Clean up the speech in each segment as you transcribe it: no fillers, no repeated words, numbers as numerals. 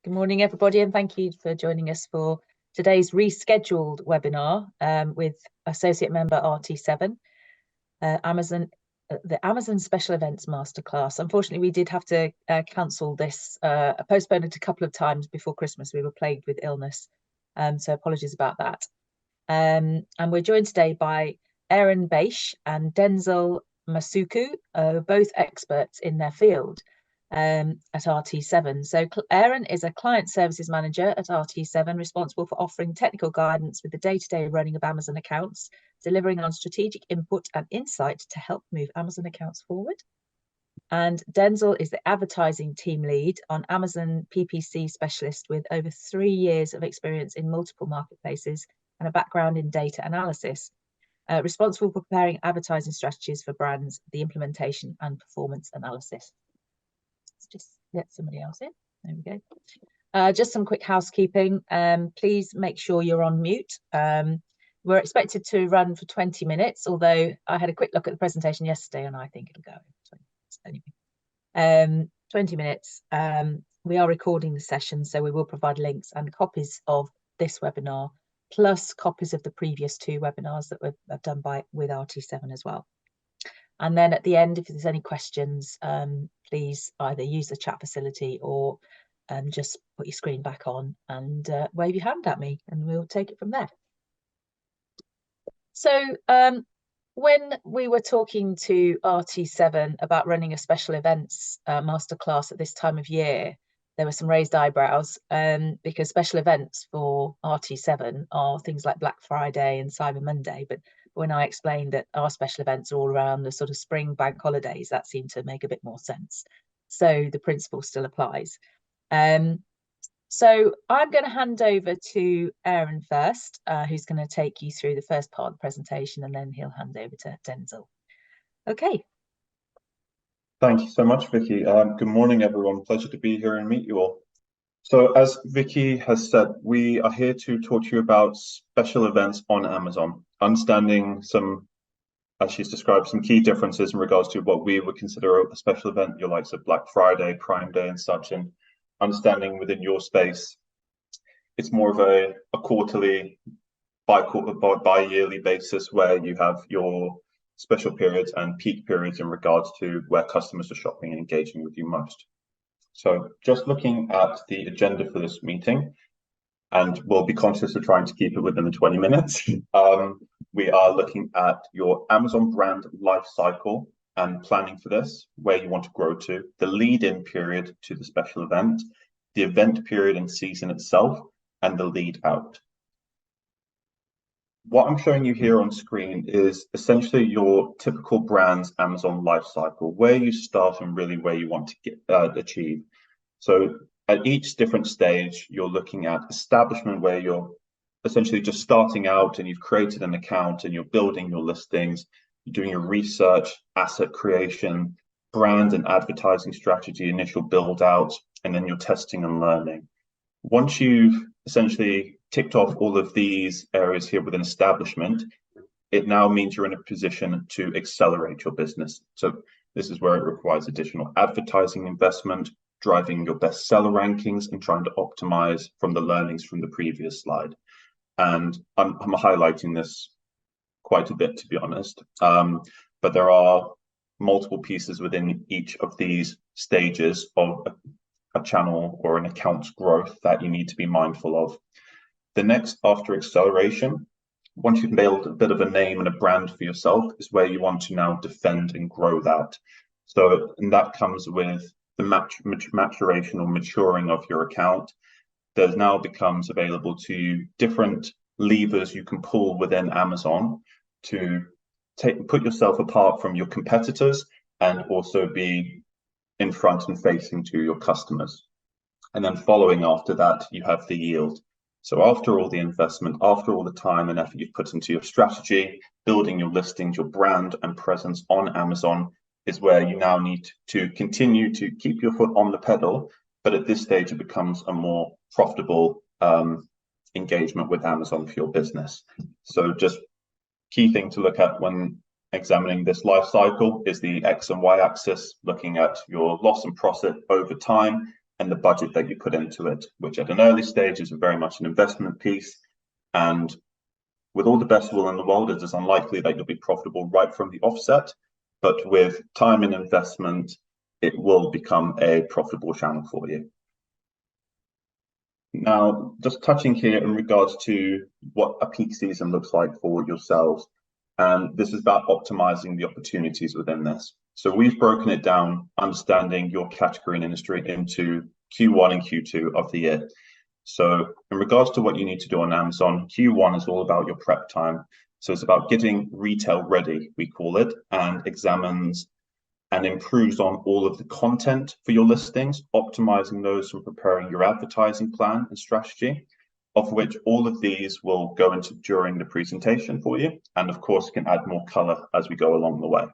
Good morning, everybody, and thank you for joining us for today's rescheduled webinar with Associate Member RT7, the Amazon Special Events Masterclass. Unfortunately, we did have to cancel this, postpone it a couple of times before Christmas. We were plagued with illness, so apologies about that. And we're joined today by Aaron Beisch and Denzel Masuku, both experts in their field at RT7. So Aaron is a client services manager at RT7, responsible for offering technical guidance with the day-to-day running of Amazon accounts, delivering on strategic input and insight to help move Amazon accounts forward. And Denzel is the advertising team lead on Amazon PPC specialist with over 3 years of experience in multiple marketplaces and a background in data analysis, responsible for preparing advertising strategies for brands, the implementation and performance analysis. Let's just let somebody else in. There we go. Just some quick housekeeping. Please make sure you're on mute. We're expected to run for 20 minutes, although I had a quick look at the presentation yesterday and I think it'll go over 20 minutes anyway. 20 minutes. We are recording the session, so we will provide links and copies of this webinar, plus copies of the previous 2 webinars that were done with RT7 as well. And then at the end, if there's any questions, please either use the chat facility or just put your screen back on and wave your hand at me and we'll take it from there. So when we were talking to RT7 about running a special events masterclass at this time of year, there were some raised eyebrows because special events for RT7 are things like Black Friday and Cyber Monday. But when I explained that our special events are all around the sort of spring bank holidays, that seemed to make a bit more sense. So the principle still applies. So I'm going to hand over to Aaron first, who's going to take you through the first part of the presentation, and then he'll hand over to Denzel. Okay. Thank you so much, Vicky. Good morning, everyone. Pleasure to be here and meet you all. So as Vicky has said, we are here to talk to you about special events on Amazon, understanding some, as she's described, some key differences in regards to what we would consider a special event, your likes of Black Friday, Prime Day and such, and understanding within your space, it's more of a quarterly, bi-yearly basis where you have your special periods and peak periods in regards to where customers are shopping and engaging with you most. So just looking at the agenda for this meeting, and we'll be conscious of trying to keep it within the 20 minutes. We are looking at your Amazon brand life cycle and planning for this, where you want to grow to, the lead-in period to the special event, the event period and season itself, and the lead out. What I'm showing you here on screen is essentially your typical brand's Amazon life cycle, where you start and really where you want to get achieve. So at each different stage, you're looking at establishment, where you're essentially just starting out and you've created an account and you're building your listings, you're doing your research, asset creation, brand and advertising strategy, initial build out, and then you're testing and learning. Once you've essentially ticked off all of these areas here within establishment, it now means you're in a position to accelerate your business. So this is where it requires additional advertising investment, driving your bestseller rankings and trying to optimize from the learnings from the previous slide. And I'm highlighting this quite a bit, to be honest, but there are multiple pieces within each of these stages of a channel or an account's growth that you need to be mindful of. The next, after acceleration, once you've built a bit of a name and a brand for yourself, is where you want to now defend and grow that. So, and that comes with the maturation or maturing of your account. There now becomes available to you different levers you can pull within Amazon to put yourself apart from your competitors and also be in front and facing to your customers. And then following after that, you have the yield. So after all the investment, after all the time and effort you've put into your strategy, building your listings, your brand and presence on Amazon is where you now need to continue to keep your foot on the pedal. But at this stage, it becomes a more profitable engagement with Amazon for your business. So just key thing to look at when examining this life cycle is the X and Y axis, looking at your loss and profit over time, and the budget that you put into it, which at an early stage is very much an investment piece. And with all the best will in the world, it is unlikely that you'll be profitable right from the offset. But with time and investment, it will become a profitable channel for you. Now, just touching here in regards to what a peak season looks like for yourselves. And this is about optimizing the opportunities within this. So we've broken it down, understanding your category and industry into Q1 and Q2 of the year. So in regards to what you need to do on Amazon, Q1 is all about your prep time. So it's about getting retail ready, we call it, and examines and improves on all of the content for your listings, optimizing those and preparing your advertising plan and strategy, of which all of these will go into during the presentation for you. And of course, you can add more color as we go along the way.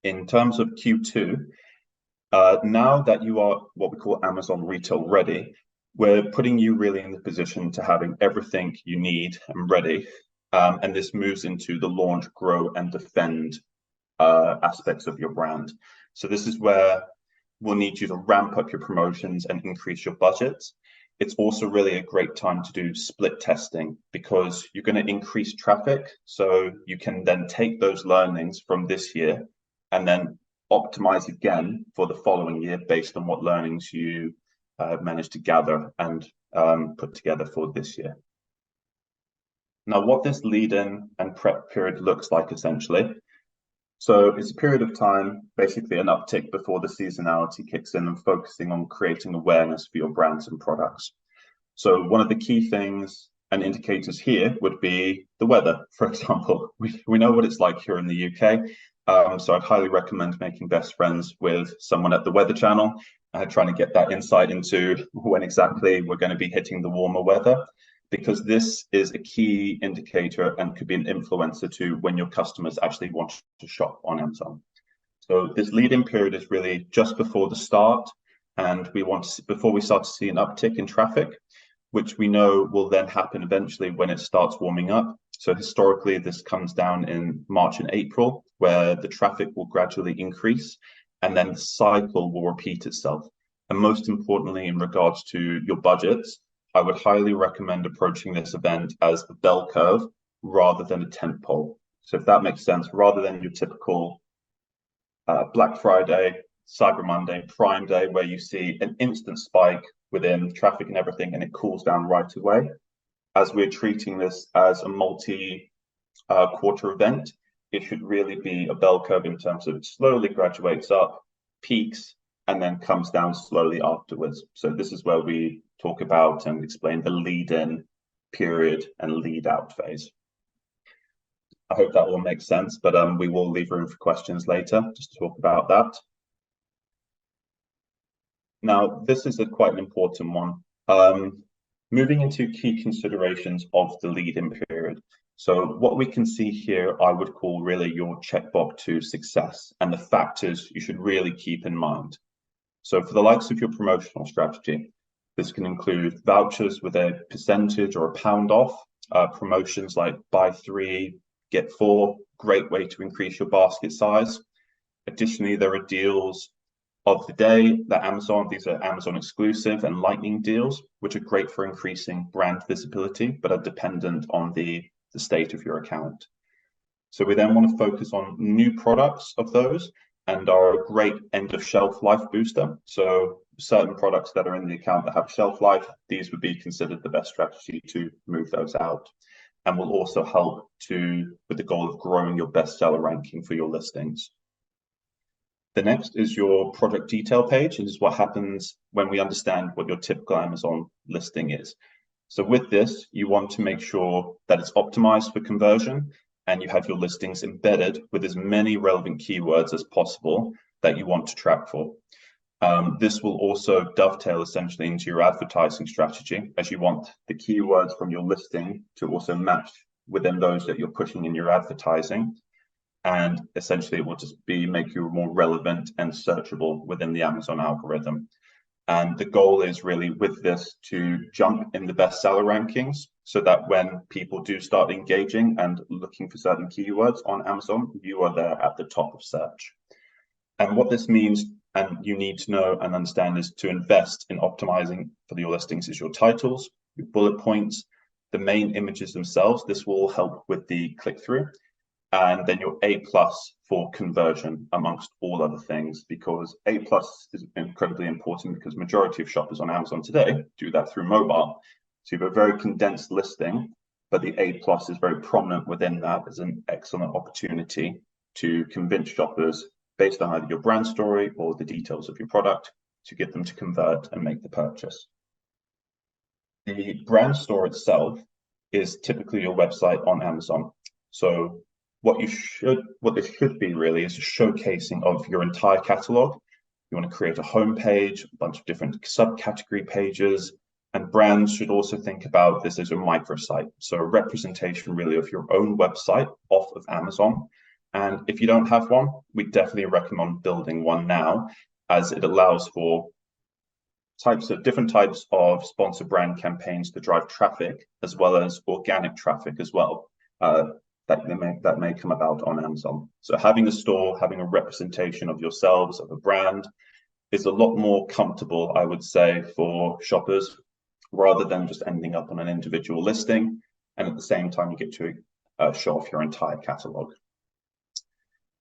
In terms of Q2, now that you are what we call Amazon retail ready, we're putting you really in the position to having everything you need and ready. And this moves into the launch, grow, and defend aspects of your brand. So this is where we'll need you to ramp up your promotions and increase your budgets. It's also really a great time to do split testing because you're going to increase traffic. So you can then take those learnings from this year and then optimize again for the following year based on what learnings you managed to gather and put together for this year. Now, what this lead-in and prep period looks like essentially. So it's a period of time, basically an uptick before the seasonality kicks in and focusing on creating awareness for your brands and products. So one of the key things and indicators here would be the weather, for example. We know what it's like here in the UK. So I'd highly recommend making best friends with someone at the Weather Channel, trying to get that insight into when exactly we're going to be hitting the warmer weather, because this is a key indicator and could be an influencer to when your customers actually want to shop on Amazon. So this lead-in period is really just before the start, and we want to, before we start to see an uptick in traffic, which we know will then happen eventually when it starts warming up. So historically, this comes down in March and April, where the traffic will gradually increase, and then the cycle will repeat itself. And most importantly, in regards to your budgets, I would highly recommend approaching this event as a bell curve rather than a tent pole. So if that makes sense, rather than your typical Black Friday, Cyber Monday, Prime Day, where you see an instant spike within traffic and everything, and it cools down right away. As we're treating this as a multi-quarter event, it should really be a bell curve in terms of it slowly graduates up, peaks, and then comes down slowly afterwards. So this is where we talk about and explain the lead-in period and lead-out phase. I hope that all makes sense, but we will leave room for questions later just to talk about that. Now, this is quite an important one. Moving into key considerations of the lead-in period. So what we can see here, I would call really your checkbox to success and the factors you should really keep in mind. So for the likes of your promotional strategy, this can include vouchers with a percentage or a pound off, promotions like buy 3, get 4, great way to increase your basket size. Additionally, there are deals of the day that these are Amazon exclusive and lightning deals, which are great for increasing brand visibility, but are dependent on the state of your account. So we then want to focus on new products of those and are a great end of shelf life booster. So certain products that are in the account that have shelf life, these would be considered the best strategy to move those out, and will also help with the goal of growing your bestseller ranking for your listings. The next is your product detail page, and this is what happens when we understand what your typical Amazon listing is. So with this, you want to make sure that it's optimized for conversion and you have your listings embedded with as many relevant keywords as possible that you want to track for. This will also dovetail essentially into your advertising strategy, as you want the keywords from your listing to also match within those that you're pushing in your advertising. And essentially it will just make you more relevant and searchable within the Amazon algorithm. And the goal is really with this to jump in the bestseller rankings so that when people do start engaging and looking for certain keywords on Amazon, you are there at the top of search. And what this means and you need to know and understand is to invest in optimizing for your listings is your titles, your bullet points, the main images themselves. This will help with the click-through, and then your A+ for conversion amongst all other things, because A+ is incredibly important because majority of shoppers on Amazon today do that through mobile. So you have a very condensed listing, but the A+ is very prominent within that as an excellent opportunity to convince shoppers based on either your brand story or the details of your product to get them to convert and make the purchase. The brand store itself is typically your website on Amazon. So what this should be really is a showcasing of your entire catalog. You want to create a homepage, a bunch of different subcategory pages, and brands should also think about this as a microsite. So a representation really of your own website off of Amazon. And if you don't have one, we definitely recommend building one now, as it allows for different types of sponsored brand campaigns to drive traffic, as well as organic traffic as well, that may come about on Amazon. So having a store, having a representation of yourselves, of a brand, is a lot more comfortable, I would say, for shoppers, rather than just ending up on an individual listing. And at the same time, you get to show off your entire catalog.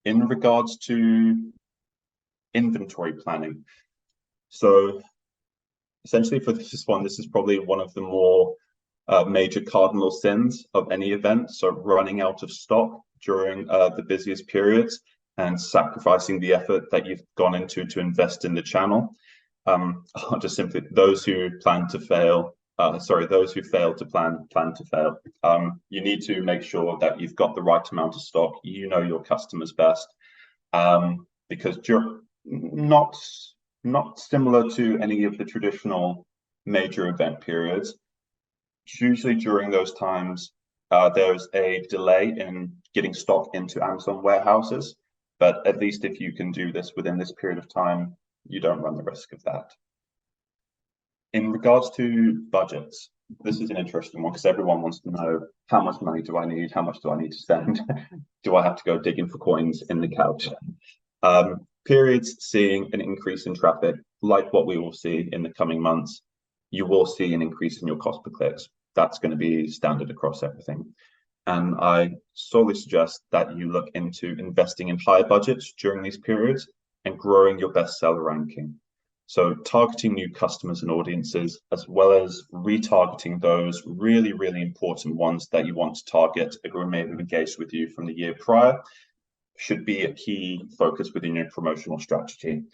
In regards to inventory planning, so essentially for this one, this is probably one of the more major cardinal sins of any event. So running out of stock during the busiest periods and sacrificing the effort that you've gone into to invest in the channel. Just simply, those who plan to fail, those who fail to plan to fail. You need to make sure that you've got the right amount of stock. You know your customers best, because not similar to any of the traditional major event periods. Usually during those times, there's a delay in getting stock into Amazon warehouses, but at least if you can do this within this period of time, you don't run the risk of that. In regards to budgets, this is an interesting one because everyone wants to know, how much money do I need? How much do I need to spend? Do I have to go digging for coins in the couch? Periods seeing an increase in traffic, like what we will see in the coming months, you will see an increase in your cost per clicks. That's going to be standard across everything. And I solely suggest that you look into investing in higher budgets during these periods and growing your bestseller ranking. So targeting new customers and audiences, as well as retargeting those really, really important ones that you want to target who may have engaged with you from the year prior, should be a key focus within your promotional strategy.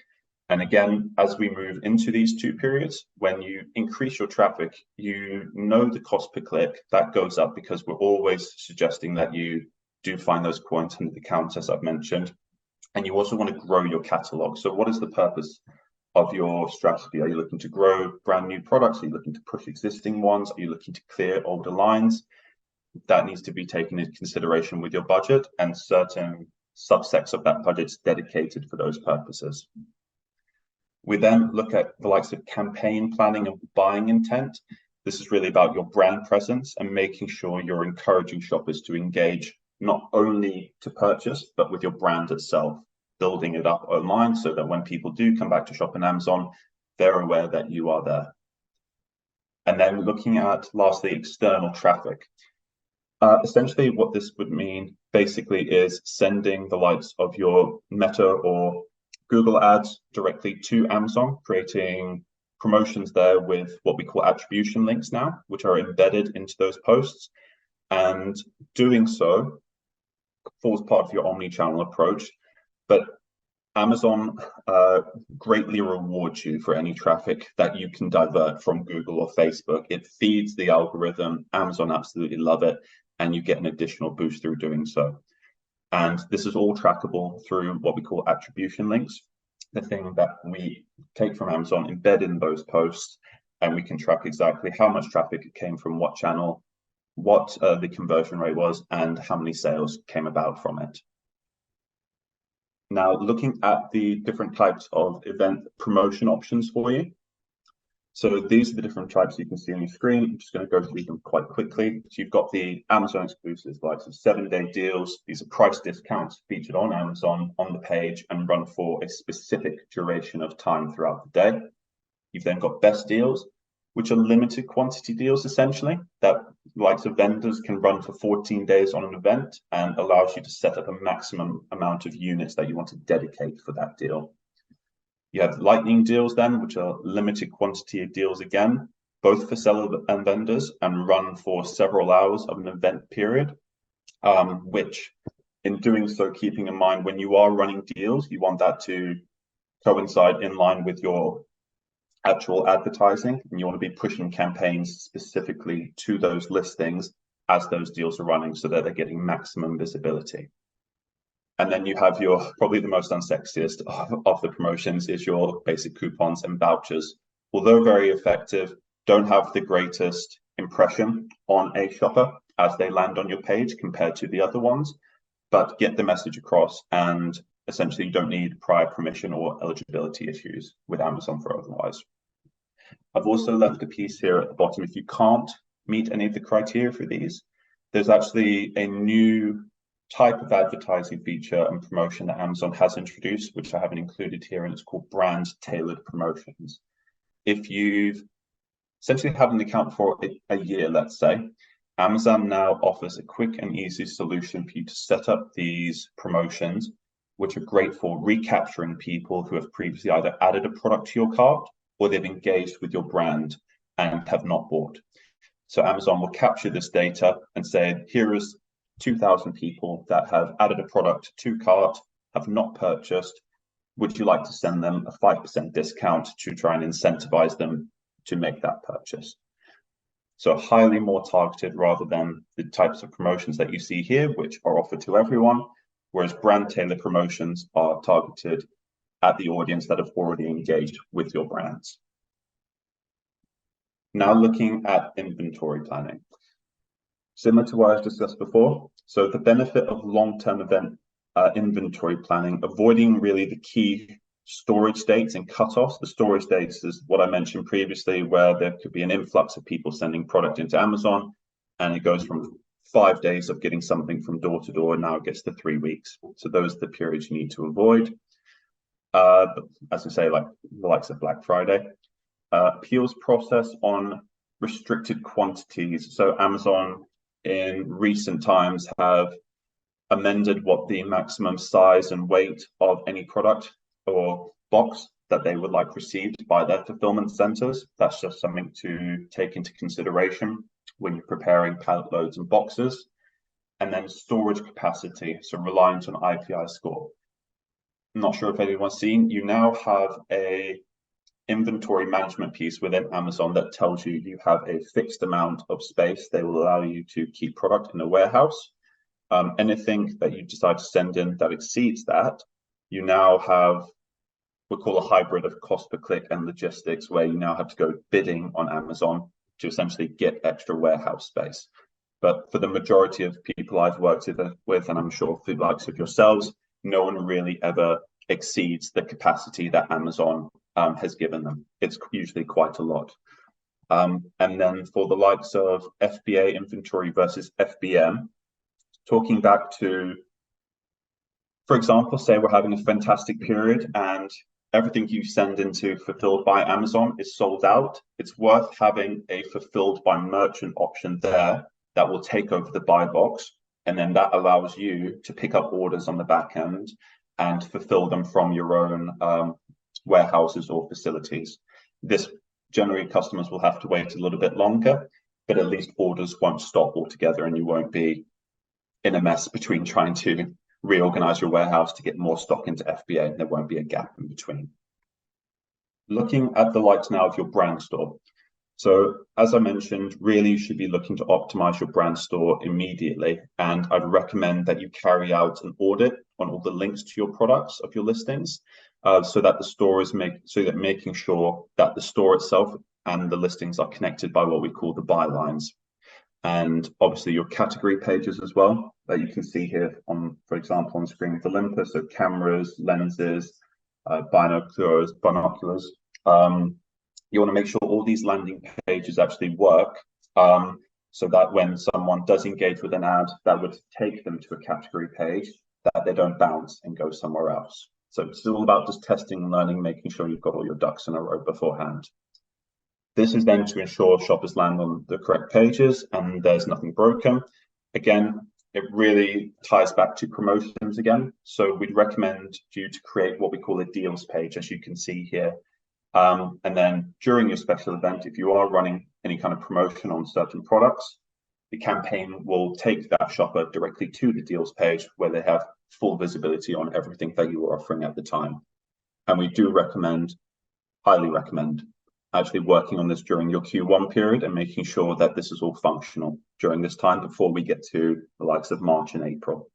And again, as we move into these two periods, when you increase your traffic, you know the cost per click, that goes up because we're always suggesting that you do find those coins under the count, as I've mentioned. And you also want to grow your catalog. So what is the purpose of your strategy? Are you looking to grow brand new products? Are you looking to push existing ones? Are you looking to clear older lines? That needs to be taken into consideration with your budget, and certain subsets of that budget is dedicated for those purposes. We then look at the likes of campaign planning and buying intent. This is really about your brand presence and making sure you're encouraging shoppers to engage not only to purchase, but with your brand itself, building it up online so that when people do come back to shop on Amazon, they're aware that you are there. And then looking at, lastly, external traffic. Essentially, what this would mean basically is sending the likes of your Meta or Google ads directly to Amazon, creating promotions there with what we call attribution links now, which are embedded into those posts. And doing so falls part of your omni-channel approach. But Amazon greatly rewards you for any traffic that you can divert from Google or Facebook. It feeds the algorithm. Amazon absolutely love it, and you get an additional boost through doing so. And this is all trackable through what we call attribution links, the thing that we take from Amazon, embed in those posts, and we can track exactly how much traffic it came from what channel, what the conversion rate was, and how many sales came about from it. Now, looking at the different types of event promotion options for you. So these are the different types you can see on your screen. I'm just going to go through them quite quickly. So you've got the Amazon exclusives, like some 7-day deals. These are price discounts featured on Amazon on the page and run for a specific duration of time throughout the day. You've then got best deals, which are limited quantity deals, essentially, that likes of vendors can run for 14 days on an event and allows you to set up a maximum amount of units that you want to dedicate for that deal. You have lightning deals then, which are limited quantity deals again, both for sellers and vendors, and run for several hours of an event period, which in doing so, keeping in mind when you are running deals, you want that to coincide in line with your actual advertising, and you want to be pushing campaigns specifically to those listings as those deals are running so that they're getting maximum visibility. And then you have your, probably the most unsexiest of the promotions is your basic coupons and vouchers. Although very effective, don't have the greatest impression on a shopper as they land on your page compared to the other ones, but get the message across, and essentially you don't need prior permission or eligibility issues with Amazon for otherwise. I've also left a piece here at the bottom. If you can't meet any of the criteria for these, there's actually a new type of advertising feature and promotion that Amazon has introduced, which I haven't included here, and it's called brand tailored promotions. If you've essentially had an account for a year, let's say, Amazon now offers a quick and easy solution for you to set up these promotions, which are great for recapturing people who have previously either added a product to your cart or they've engaged with your brand and have not bought. So Amazon will capture this data and say, here is 2,000 people that have added a product to cart, have not purchased. Would you like to send them a 5% discount to try and incentivize them to make that purchase? So highly more targeted rather than the types of promotions that you see here, which are offered to everyone, whereas brand tailored promotions are targeted at the audience that have already engaged with your brands. Now looking at inventory planning. Similar to what I've discussed before, so the benefit of long-term event inventory planning, avoiding really the key storage dates and cutoffs. The storage dates is what I mentioned previously, where there could be an influx of people sending product into Amazon, and it goes from 5 days of getting something from door to door, and now it gets to 3 weeks. So those are the periods you need to avoid. As I say, like the likes of Black Friday. Appeals process on restricted quantities. So Amazon in recent times have amended what the maximum size and weight of any product or box that they would like received by their fulfillment centers. That's just something to take into consideration when you're preparing pallet loads and boxes. And then storage capacity, so reliance on IPI score. I'm not sure if anyone's seen, you now have a inventory management piece within Amazon that tells you you have a fixed amount of space they will allow you to keep product in a warehouse. Anything that you decide to send in that exceeds that, you now have what we call a hybrid of cost per click and logistics, where you now have to go bidding on Amazon to essentially get extra warehouse space. But for the majority of people I've worked with, and I'm sure for the likes of yourselves, no one really ever exceeds the capacity that Amazon has given them. It's usually quite a lot. And then for the likes of FBA inventory versus FBM, talking back to, for example, say we're having a fantastic period and everything you send into fulfilled by Amazon is sold out. It's worth having a fulfilled by merchant option there that will take over the buy box. And then that allows you to pick up orders on the back end and fulfill them from your own warehouses or facilities. This generally customers will have to wait a little bit longer, but at least orders won't stop altogether and you won't be in a mess between trying to reorganize your warehouse to get more stock into FBA, and there won't be a gap in between. Looking at the likes now of your brand store. So as I mentioned, really you should be looking to optimize your brand store immediately. And I'd recommend that you carry out an audit on all the links to your products of your listings, so that the store is making sure that the store itself and the listings are connected by what we call the bylines. And obviously your category pages as well, that you can see here on, for example, on screen with Olympus, so cameras, lenses, binoculars. You want to make sure all these landing pages actually work, so that when someone does engage with an ad that would take them to a category page, that they don't bounce and go somewhere else. So it's all about just testing and learning, making sure you've got all your ducks in a row beforehand. This is then to ensure shoppers land on the correct pages and there's nothing broken. Again, it really ties back to promotions again. So we'd recommend you to create what we call a deals page, as you can see here. And then during your special event, if you are running any kind of promotion on certain products, the campaign will take that shopper directly to the deals page where they have full visibility on everything that you are offering at the time. And we do recommend, highly recommend, actually working on this during your Q1 period and making sure that this is all functional during this time before we get to the likes of March and April.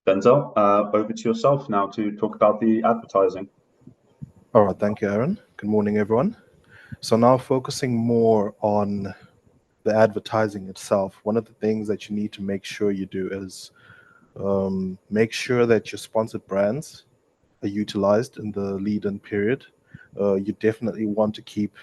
Denzel, over to yourself now to talk about the advertising. All right, thank you, Aaron. Good morning, everyone. So now focusing more on the advertising itself, one of the things that you need to make sure you do is make sure that your sponsored brands are utilized in the lead-in period. You definitely want to keep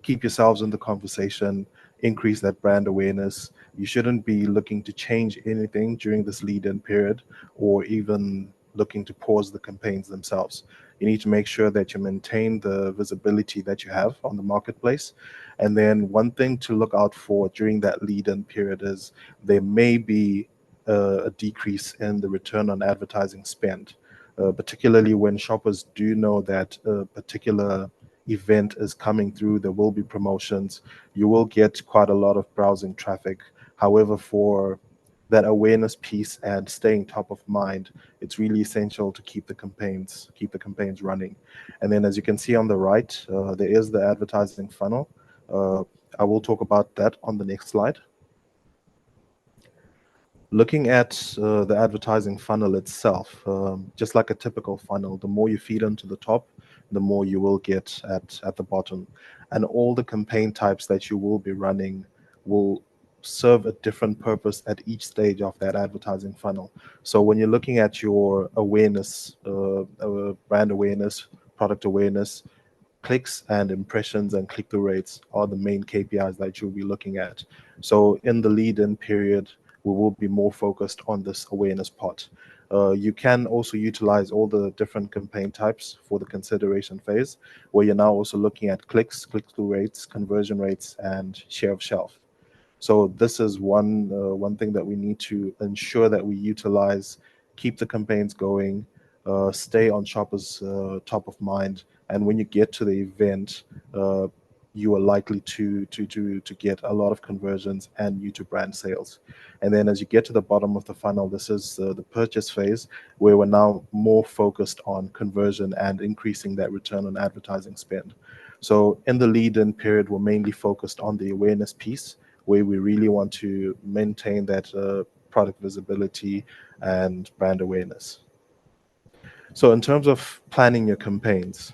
yourselves in the conversation, increase that brand awareness. You shouldn't be looking to change anything during this lead-in period or even looking to pause the campaigns themselves. You need to make sure that you maintain the visibility that you have on the marketplace. And then one thing to look out for during that lead-in period is there may be a decrease in the return on advertising spend, particularly when shoppers do know that a particular event is coming through, there will be promotions, you will get quite a lot of browsing traffic. However, for that awareness piece and staying top of mind, it's really essential to keep the campaigns running. And then as you can see on the right, there is the advertising funnel. I will talk about that on the next slide. Looking at the advertising funnel itself, just like a typical funnel, the more you feed into the top, the more you will get at the bottom. And all the campaign types that you will be running will serve a different purpose at each stage of that advertising funnel. So when you're looking at your awareness, brand awareness, product awareness, clicks and impressions and click-through rates are the main KPIs that you'll be looking at. So in the lead-in period, we will be more focused on this awareness part. You can also utilize all the different campaign types for the consideration phase, where you're now also looking at clicks, click-through rates, conversion rates, and share of shelf. So this is one thing that we need to ensure that we utilize, keep the campaigns going, stay on shoppers' top of mind, and when you get to the event, you are likely to get a lot of conversions and new to brand sales. And then as you get to the bottom of the funnel, this is the purchase phase, where we're now more focused on conversion and increasing that return on advertising spend. So in the lead-in period, we're mainly focused on the awareness piece, where we really want to maintain that product visibility and brand awareness. So in terms of planning your campaigns,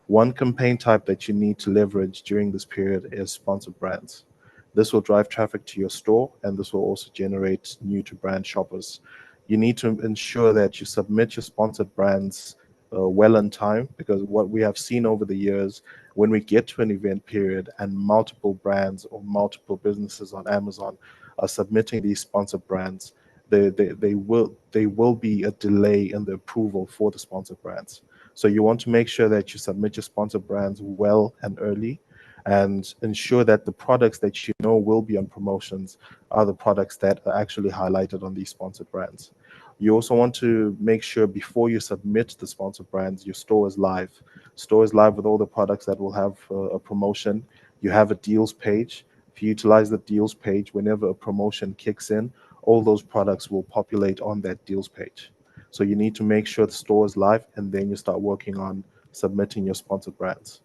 one campaign type that you need to leverage during this period is sponsored brands. This will drive traffic to your store, and this will also generate new to brand shoppers. You need to ensure that you submit your sponsored brands well in time, because what we have seen over the years, when we get to an event period and multiple brands or multiple businesses on Amazon are submitting these sponsored brands, they will be a delay in the approval for the sponsored brands. So you want to make sure that you submit your sponsored brands well and early, and ensure that the products that you know will be on promotions are the products that are actually highlighted on these sponsored brands. You also want to make sure before you submit the sponsored brands, your store is live. Store is live with all the products that will have a promotion. You have a deals page. If you utilize the deals page, whenever a promotion kicks in, all those products will populate on that deals page. So you need to make sure the store is live, and then you start working on submitting your sponsored brands.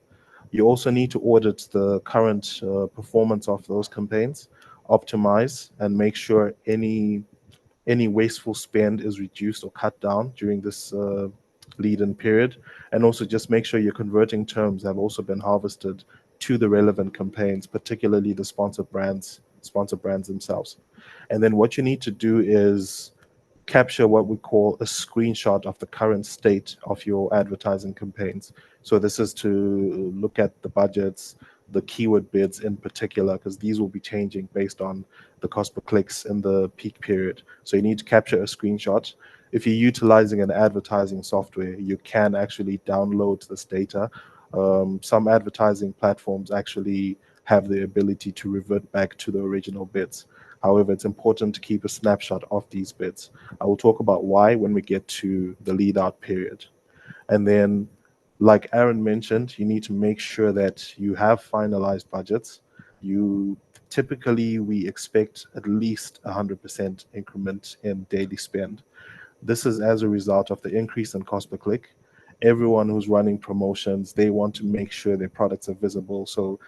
You also need to audit the current performance of those campaigns, optimize, and make sure any wasteful spend is reduced or cut down during this lead-in period. And also just make sure your converting terms have also been harvested to the relevant campaigns, particularly the sponsored brands themselves. And then what you need to do is capture what we call a screenshot of the current state of your advertising campaigns. So this is to look at the budgets, the keyword bids in particular, because these will be changing based on the cost per clicks in the peak period. So you need to capture a screenshot. If you're utilizing an advertising software, you can actually download this data. Some advertising platforms actually have the ability to revert back to the original bids. However, it's important to keep a snapshot of these bids. I will talk about why when we get to the lead out period. And then, like Aaron mentioned, you need to make sure that you have finalized budgets. We expect at least 100% increment in daily spend. This is as a result of the increase in cost per click. Everyone who's running promotions, they want to make sure their products are visible. So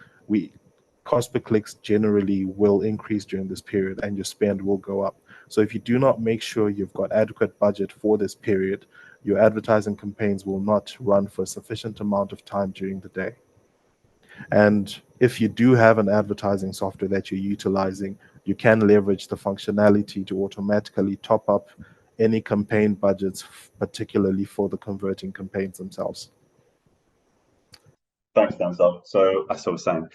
cost per clicks generally will increase during this period and your spend will go up. So if you do not make sure you've got adequate budget for this period, your advertising campaigns will not run for a sufficient amount of time during the day. And if you do have an advertising software that you're utilizing, you can leverage the functionality to automatically top up any campaign budgets, particularly for the converting campaigns themselves. Thanks, Denzel. So as I was saying,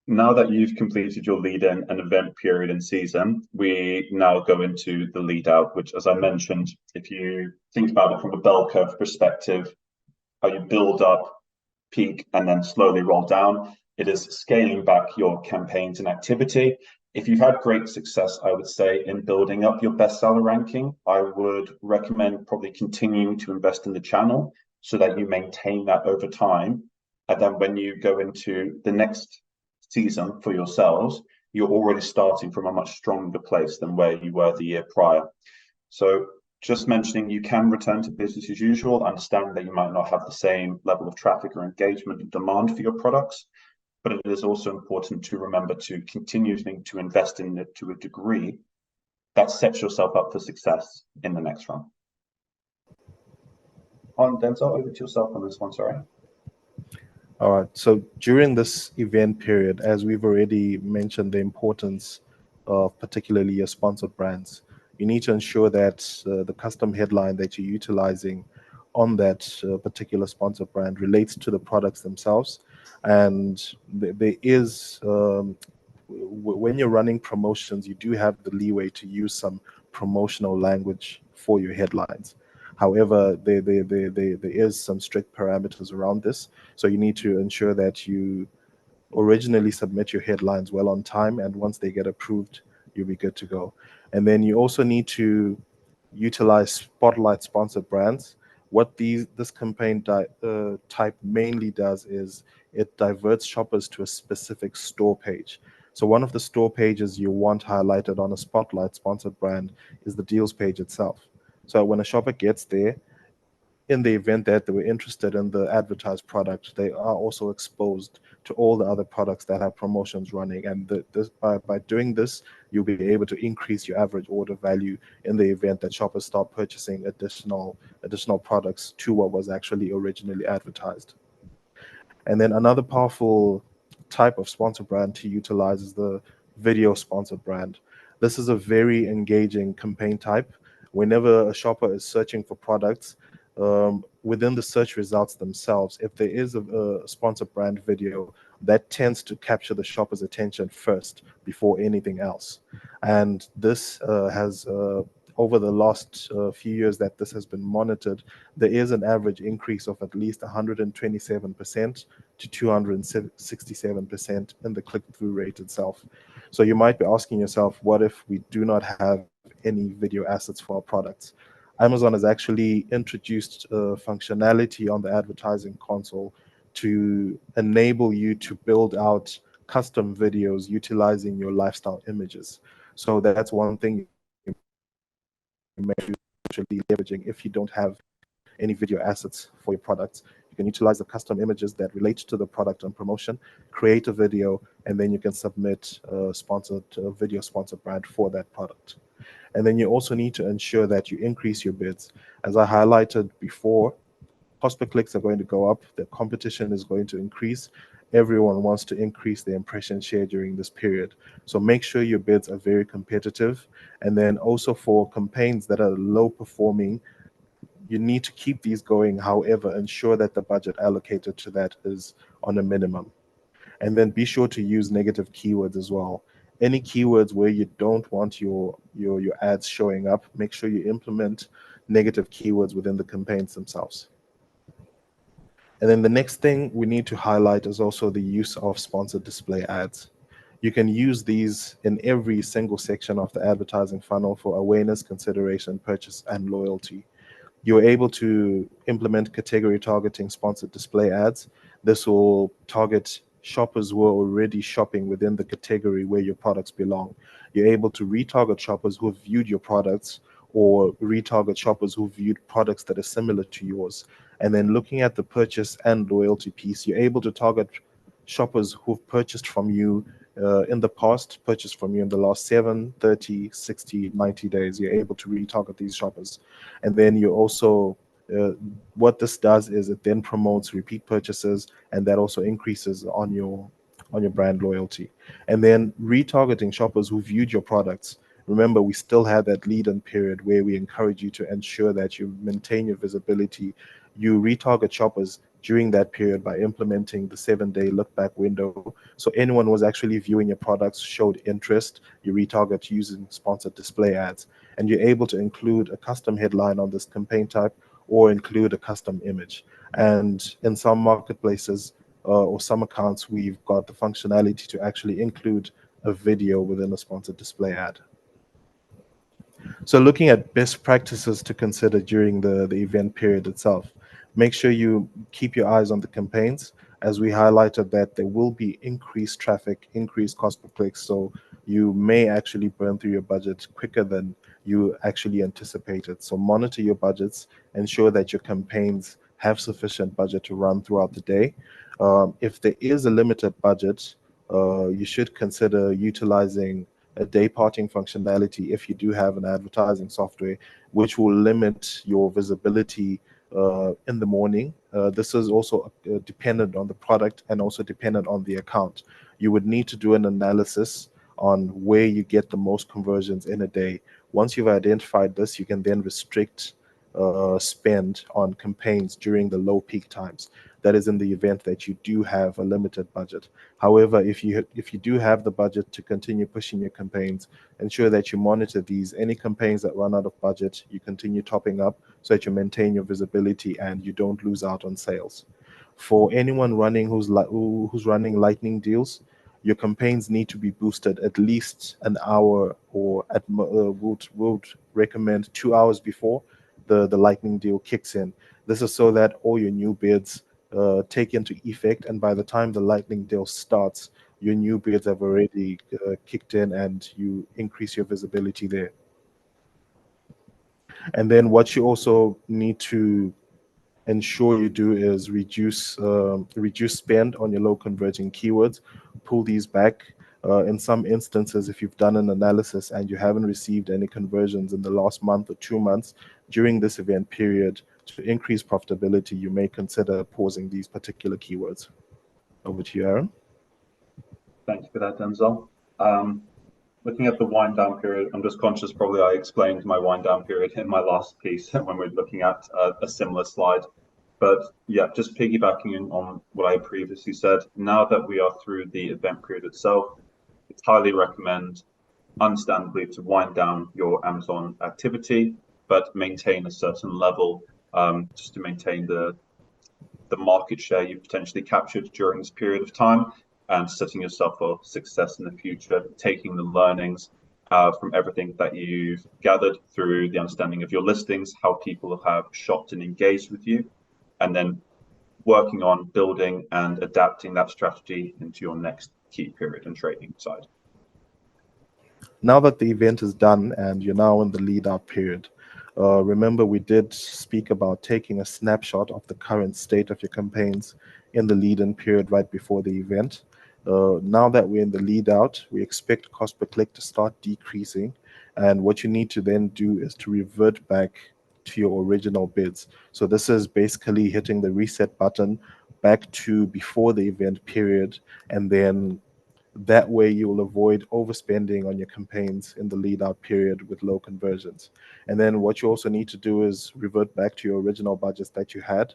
now that you've completed your lead in and event period and season, we now go into the lead out, which, as I mentioned, if you think about it from a bell curve perspective, how you build up, peak, and then slowly roll down, it is scaling back your campaigns and activity. If you've had great success, I would say, in building up your bestseller ranking, I would recommend probably continuing to invest in the channel so that you maintain that over time. And then when you go into the next season for yourselves, you're already starting from a much stronger place than where you were the year prior. So just mentioning, you can return to business as usual, understand that you might not have the same level of traffic or engagement and demand for your products, but it is also important to remember to continue to invest in it to a degree that sets yourself up for success in the next run. On Denzel, over to yourself on this one, sorry. All right, so during this event period, as we've already mentioned, the importance of particularly your sponsored brands, you need to ensure that the custom headline that you're utilizing on that particular sponsored brand relates to the products themselves. And there is, when you're running promotions, you do have the leeway to use some promotional language for your headlines. However, there is some strict parameters around this. So you need to ensure that you originally submit your headlines well on time, and once they get approved, you'll be good to go. And then you also need to utilize spotlight sponsored brands. What this campaign type mainly does is it diverts shoppers to a specific store page. So one of the store pages you want highlighted on a spotlight sponsored brand is the deals page itself. So when a shopper gets there, in the event that they were interested in the advertised product, they are also exposed to all the other products that have promotions running. And by doing this, you'll be able to increase your average order value in the event that shoppers start purchasing additional products to what was actually originally advertised. And then another powerful type of sponsor brand to utilize is the video sponsored brand. This is a very engaging campaign type. Whenever a shopper is searching for products, within the search results themselves, if there is a sponsored brand video, that tends to capture the shopper's attention first before anything else. And this has over the last few years that this has been monitored, there is an average increase of at least 127% to 267% in the click-through rate itself. So you might be asking yourself, what if we do not have any video assets for our products? Amazon has actually introduced functionality on the advertising console to enable you to build out custom videos utilizing your lifestyle images. So that's one thing you may be actually leveraging if you don't have any video assets for your products. You can utilize the custom images that relate to the product and promotion, create a video, and then you can submit a video sponsored brand for that product. And then you also need to ensure that you increase your bids. As I highlighted before, cost per clicks are going to go up, the competition is going to increase. Everyone wants to increase their impression share during this period. So make sure your bids are very competitive. And then also for campaigns that are low performing, you need to keep these going. However, ensure that the budget allocated to that is on a minimum. And then be sure to use negative keywords as well. Any keywords where you don't want your ads showing up, make sure you implement negative keywords within the campaigns themselves. And then the next thing we need to highlight is also the use of sponsored display ads. You can use these in every single section of the advertising funnel for awareness, consideration, purchase, and loyalty. You're able to implement category targeting sponsored display ads. This will target shoppers who are already shopping within the category where your products belong. You're able to retarget shoppers who have viewed your products, or retarget shoppers who viewed products that are similar to yours. And then looking at the purchase and loyalty piece, you're able to target shoppers who've purchased from you in the past, purchased from you in the last 7, 30, 60, 90 days. You're able to retarget these shoppers. And then you also, what this does is it then promotes repeat purchases, and that also increases on your brand loyalty. And then retargeting shoppers who viewed your products. Remember, we still have that lead-in period where we encourage you to ensure that you maintain your visibility. You retarget shoppers during that period by implementing the 7-day look-back window. So anyone who was actually viewing your products showed interest, you retarget using sponsored display ads. And you're able to include a custom headline on this campaign type, or include a custom image. And in some marketplaces or some accounts, we've got the functionality to actually include a video within a sponsored display ad. So looking at best practices to consider during the event period itself, make sure you keep your eyes on the campaigns. As we highlighted, that there will be increased traffic, increased cost per click, so you may actually burn through your budget quicker than you actually anticipated. So monitor your budgets, ensure that your campaigns have sufficient budget to run throughout the day. If there is a limited budget, you should consider utilizing a day parting functionality if you do have an advertising software, which will limit your visibility in the morning. This is also dependent on the product and also dependent on the account. You would need to do an analysis on where you get the most conversions in a day. Once you've identified this, you can then restrict spend on campaigns during the low peak times. That is in the event that you do have a limited budget. However, if you do have the budget to continue pushing your campaigns, ensure that you monitor these. Any campaigns that run out of budget, you continue topping up so that you maintain your visibility and you don't lose out on sales. For anyone running who's running lightning deals, your campaigns need to be boosted at least an hour, or would recommend 2 hours before the lightning deal kicks in. This is so that all your new bids take into effect, and by the time the lightning deal starts, your new bids have already kicked in and you increase your visibility there. And then what you also need to ensure you do is reduce spend on your low converting keywords, pull these back. In some instances, if you've done an analysis and you haven't received any conversions in the last month or 2 months during this event period, to increase profitability, you may consider pausing these particular keywords. Over to you, Aaron. Thank you for that, Denzel. Looking at the wind down period, I'm just conscious probably I explained my wind down period in my last piece when we're looking at a similar slide. But yeah, just piggybacking on what I previously said, now that we are through the event period itself, it's highly recommend, understandably, to wind down your Amazon activity, but maintain a certain level, just to maintain the market share you potentially captured during this period of time, and setting yourself for success in the future, taking the learnings from everything that you've gathered through the understanding of your listings, how people have shopped and engaged with you, and then working on building and adapting that strategy into your next key period and trading side. Now that the event is done and you're now in the lead out period, remember we did speak about taking a snapshot of the current state of your campaigns in the lead in period right before the event. Now that we're in the lead out, we expect cost per click to start decreasing. And what you need to then do is to revert back to your original bids. So this is basically hitting the reset button back to before the event period, and then That way you will avoid overspending on your campaigns in the lead out period with low conversions. And then what you also need to do is revert back to your original budgets that you had,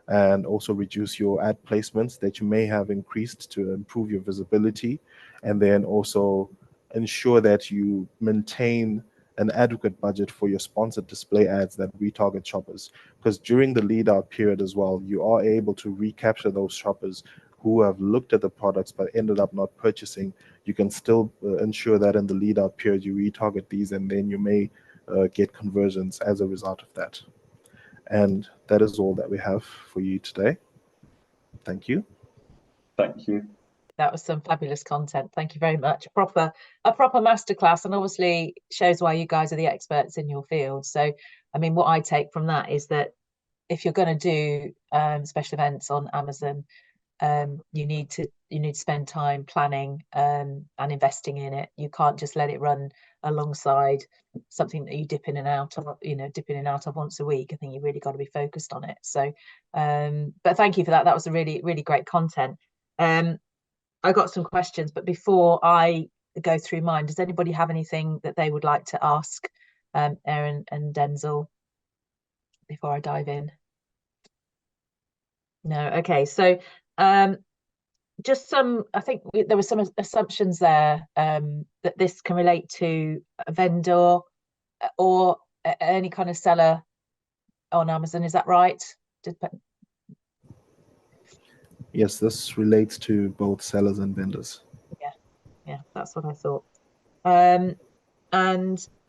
and also reduce your ad placements that you may have increased to improve your visibility, and then also ensure that you maintain an adequate budget for your sponsored display ads that retarget shoppers. Because during the lead out period as well, you are able to recapture those shoppers who have looked at the products but ended up not purchasing. You can still ensure that in the lead out period you retarget these, and then you may get conversions as a result of that. And that is all that we have for you today. Thank you. Thank you. That was some fabulous content. Thank you very much. A proper masterclass, and obviously shows why you guys are the experts in your field. So, I mean, what I take from that is that if you're going to do special events on Amazon, you need to spend time planning and investing in it. You can't just let it run alongside something that you dip in and out of once a week. I think you really got to be focused on it. So but thank you for that. That was a really, really great content. I got some questions, but before I go through mine, does anybody have anything that they would like to ask Erin and Denzel before I dive in? No. Okay, so just some, I think there were some assumptions there that this can relate to a vendor or any kind of seller on Amazon. Is that right? Yes, this relates to both sellers and vendors. Yeah, that's what I thought. And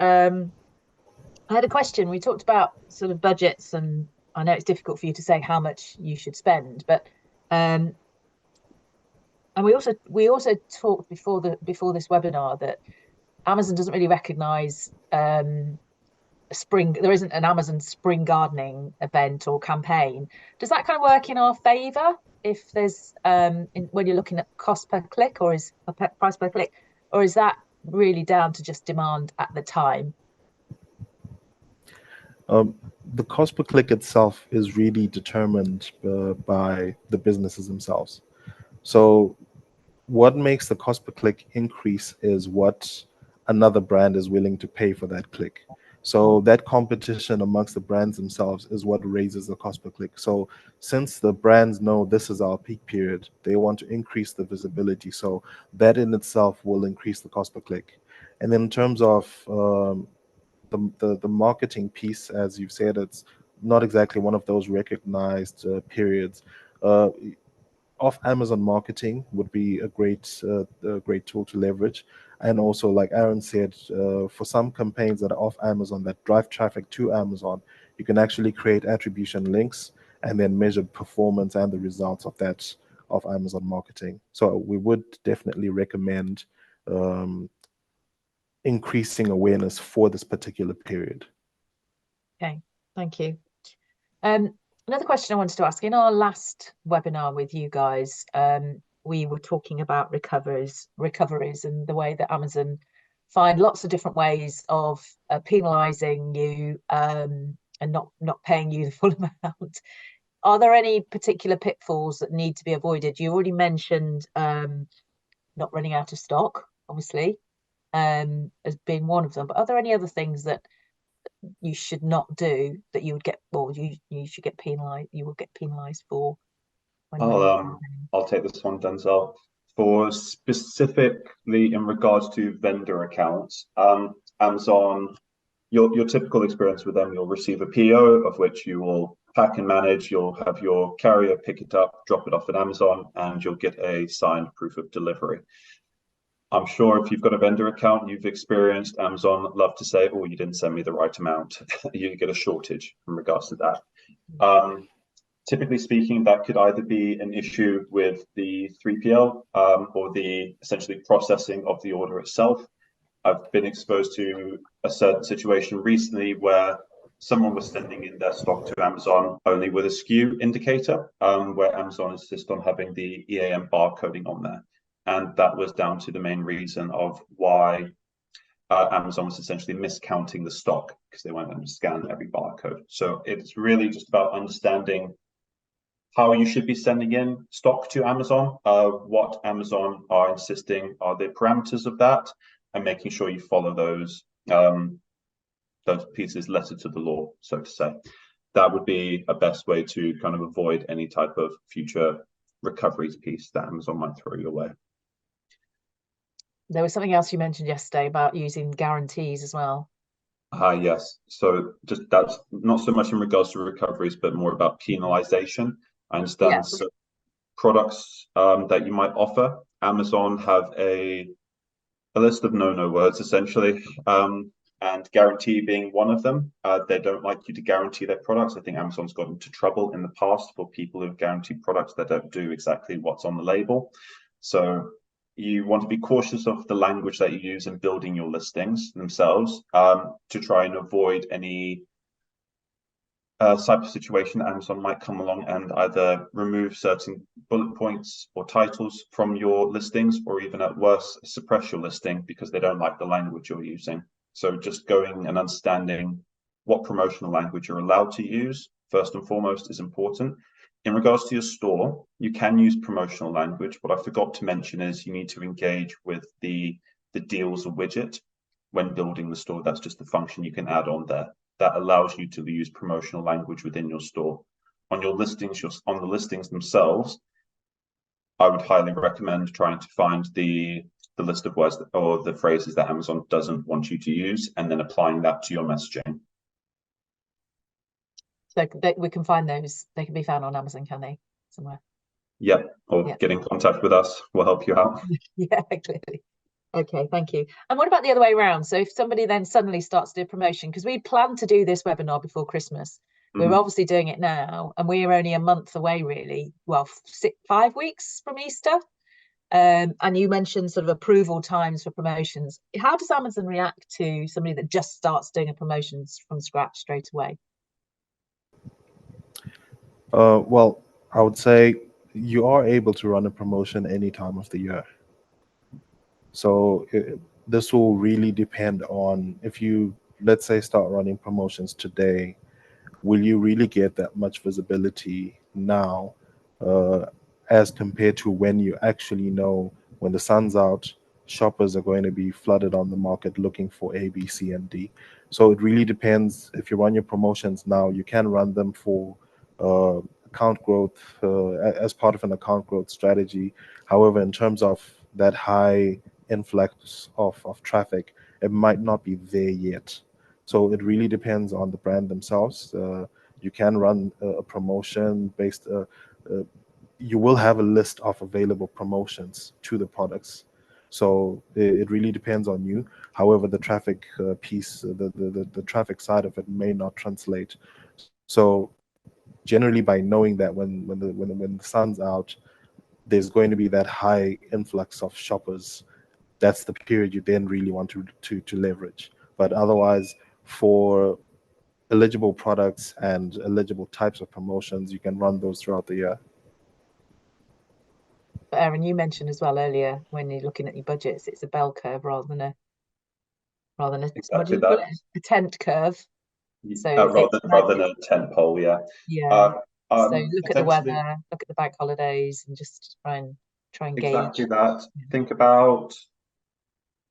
I had a question. We talked about sort of budgets, and I know it's difficult for you to say how much you should spend, but and we also talked before this webinar that Amazon doesn't really recognize spring. There isn't an Amazon spring gardening event or campaign. Does that kind of work in our favor if there's when you're looking at cost per click, or is price per click, or is that really down to just demand at the time? The cost per click itself is really determined by the businesses themselves. So what makes the cost per click increase is what another brand is willing to pay for that click. So that competition amongst the brands themselves is what raises the cost per click. So since the brands know this is our peak period, they want to increase the visibility. So that in itself will increase the cost per click. And then in terms of the marketing piece, as you've said, it's not exactly one of those recognized periods. Off Amazon marketing would be a great tool to leverage. And also, like Aaron said, for some campaigns that are off Amazon that drive traffic to Amazon, you can actually create attribution links and then measure performance and the results of that of Amazon marketing. So we would definitely recommend increasing awareness for this particular period. Okay, thank you. Another question I wanted to ask, in our last webinar with you guys, we were talking about recoveries and the way that Amazon find lots of different ways of penalizing you and not paying you the full amount. Are there any particular pitfalls that need to be avoided? You already mentioned not running out of stock, obviously, as being one of them, but are there any other things that you should not do that you would get, or you should get penalized, you will get penalized for? I'll take this one, Denzel. For specifically in regards to vendor accounts, Amazon, your typical experience with them, you'll receive a PO of which you will pack and manage. You'll have your carrier pick it up, drop it off at Amazon, and you'll get a signed proof of delivery. I'm sure if you've got a vendor account, you've experienced Amazon love to say, oh, you didn't send me the right amount. You get a shortage in regards to that. Typically speaking, that could either be an issue with the 3PL or the essentially processing of the order itself. I've been exposed to a certain situation recently where someone was sending in their stock to Amazon only with a SKU indicator, where Amazon insists on having the EAM barcoding on there. And that was down to the main reason of why Amazon was essentially miscounting the stock, because they weren't going to scan every barcode. So it's really just about understanding how you should be sending in stock to Amazon, what Amazon are insisting are the parameters of that, and making sure you follow those pieces letter to the law, so to say. That would be a best way to kind of avoid any type of future recoveries piece that Amazon might throw your way. There was something else you mentioned yesterday about using guarantees as well. Yes. So just that's not so much in regards to recoveries, but more about penalization. I understand so products that you might offer. Amazon have a list of no words essentially, and guarantee being one of them. They don't like you to guarantee their products. I think Amazon's got into trouble in the past for people who've guaranteed products that don't do exactly what's on the label. So you want to be cautious of the language that you use in building your listings themselves, to try and avoid any type of situation. Amazon might come along and either remove certain bullet points or titles from your listings, or even at worst, suppress your listing because they don't like the language you're using. So just going and understanding what promotional language you're allowed to use, first and foremost, is important. In regards to your store, you can use promotional language. What I forgot to mention is you need to engage with the deals widget when building the store. That's just the function you can add on there that allows you to use promotional language within your store. On your listings, on the listings themselves, I would highly recommend trying to find the list of words or the phrases that Amazon doesn't want you to use, and then applying that to your messaging. So we can find those. They can be found on Amazon, can they? Somewhere. Yep, or get in contact with us. We'll help you out. Yeah, clearly. Okay, thank you. And what about the other way around? So if somebody then suddenly starts to do a promotion, because we planned to do this webinar before Christmas, we're obviously doing it now, and we're only a month away, really. Well, 5 weeks from Easter. And you mentioned sort of approval times for promotions. How does Amazon react to somebody that just starts doing a promotions from scratch straight away? Well, I would say you are able to run a promotion any time of the year. So this will really depend on if you, let's say, start running promotions today, will you really get that much visibility now as compared to when you actually know when the sun's out, shoppers are going to be flooded on the market looking for A, B, C, and D. So it really depends. If you run your promotions now, you can run them for account growth as part of an account growth strategy. However, in terms of that high influx of traffic, it might not be there yet. So it really depends on the brand themselves. You can run a promotion based, you will have a list of available promotions to the products. So it really depends on you. However, the traffic piece, the traffic side of it may not translate. So generally, by knowing that when the sun's out, there's going to be that high influx of shoppers, that's the period you then really want to leverage. But otherwise, for eligible products and eligible types of promotions, you can run those throughout the year. But Aaron, you mentioned as well earlier, when you're looking at your budgets, it's a bell curve rather than a exactly what do you call it? A tent curve. So rather than a tent pole, yeah. So look at the weather, look at the bank holidays, and just try and gauge. Exactly that. Think about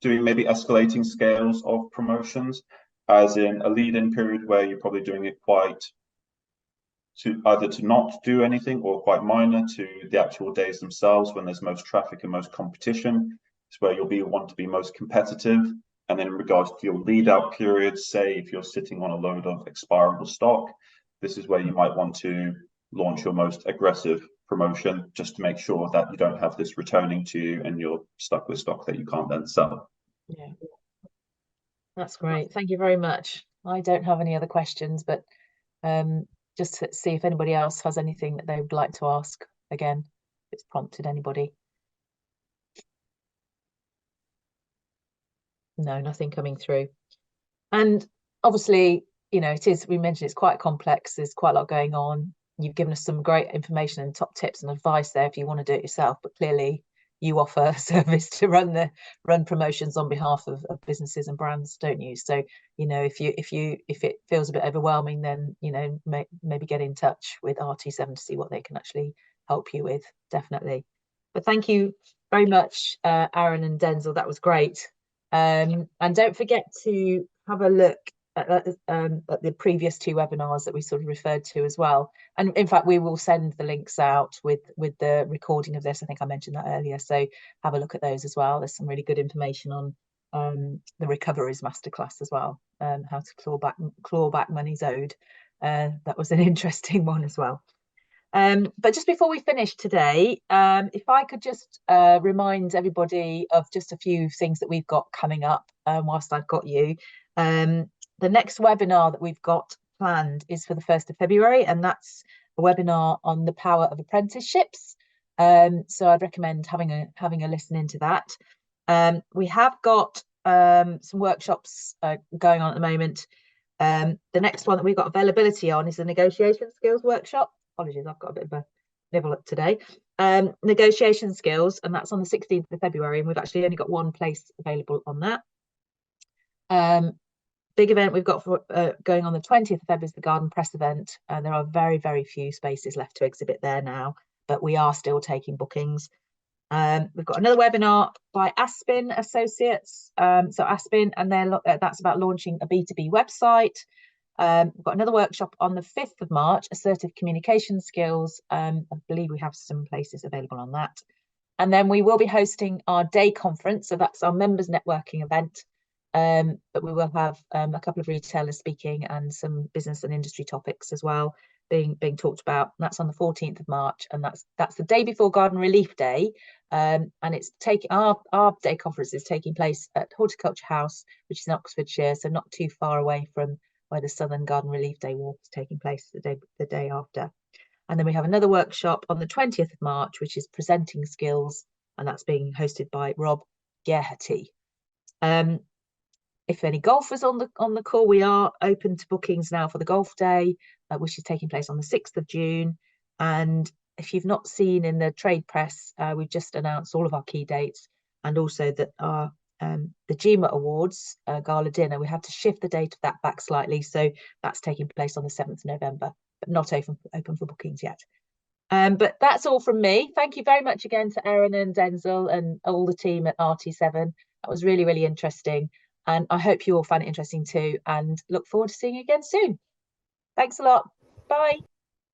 doing maybe escalating scales of promotions, as in a lead-in period where you're probably doing it quite to either to not do anything or quite minor, to the actual days themselves when there's most traffic and most competition. It's where you'll want to be most competitive. And then in regards to your lead out periods, say if you're sitting on a load of expirable stock, this is where you might want to launch your most aggressive promotion, just to make sure that you don't have this returning to you and you're stuck with stock that you can't then sell. Yeah, that's great. Thank you very much. I don't have any other questions, but just to see if anybody else has anything that they would like to ask again, if it's prompted anybody. No, nothing coming through. And obviously, you know, we mentioned it's quite complex. There's quite a lot going on. You've given us some great information and top tips and advice there if you want to do it yourself. But clearly, you offer a service to run promotions on behalf of businesses and brands, don't you? So, you know, if it feels a bit overwhelming, then, you know, maybe get in touch with RT7 to see what they can actually help you with. Definitely. But thank you very much, Aaron and Denzel. That was great. And don't forget to have a look at the previous 2 webinars that we sort of referred to as well. And in fact, we will send the links out with the recording of this. I think I mentioned that earlier. So have a look at those as well. There's some really good information on the recoveries masterclass as well, how to claw back monies owed. That was an interesting one as well. But just before we finish today, if I could just remind everybody of just a few things that we've got coming up whilst I've got you. The next webinar that we've got planned is for the 1st of February, and that's a webinar on the power of apprenticeships. So I'd recommend having a listen into that. We have got some workshops going on at the moment. The next one that we've got availability on is the negotiation skills workshop. Apologies, I've got a bit of a nibble up today. Negotiation skills, and that's on the 16th of February, and we've actually only got one place available on that. Big event we've got for going on the 20th of February is the Garden Press event, and there are very, very few spaces left to exhibit there now, but we are still taking bookings. We've got another webinar by Aspin Associates, so Aspin, and that's about launching a B2B website. We've got another workshop on the 5th of March, assertive communication skills. I believe we have some places available on that. And then we will be hosting our day conference, so that's our members networking event. But we will have a couple of retailers speaking and some business and industry topics as well being talked about. And that's on the 14th of March, and that's the day before Garden Relief Day. And it's our day conference is taking place at Horticulture House, which is in Oxfordshire, so not too far away from where the Southern Garden Relief Day walk is taking place the day after. And then we have another workshop on the 20th of March, which is presenting skills, and that's being hosted by Rob Gerharty. If any golfers on the call, we are open to bookings now for the golf day, which is taking place on the 6th of June. And if you've not seen in the trade press, we've just announced all of our key dates, and also that our the GIMA Awards gala dinner, we had to shift the date of that back slightly, so that's taking place on the 7th of November, but not open for bookings yet. But that's all from me. Thank you very much again to Erin and Denzel and all the team at RT7. That was really, really interesting, and I hope you all find it interesting too, and look forward to seeing you again soon. Thanks a lot. Bye.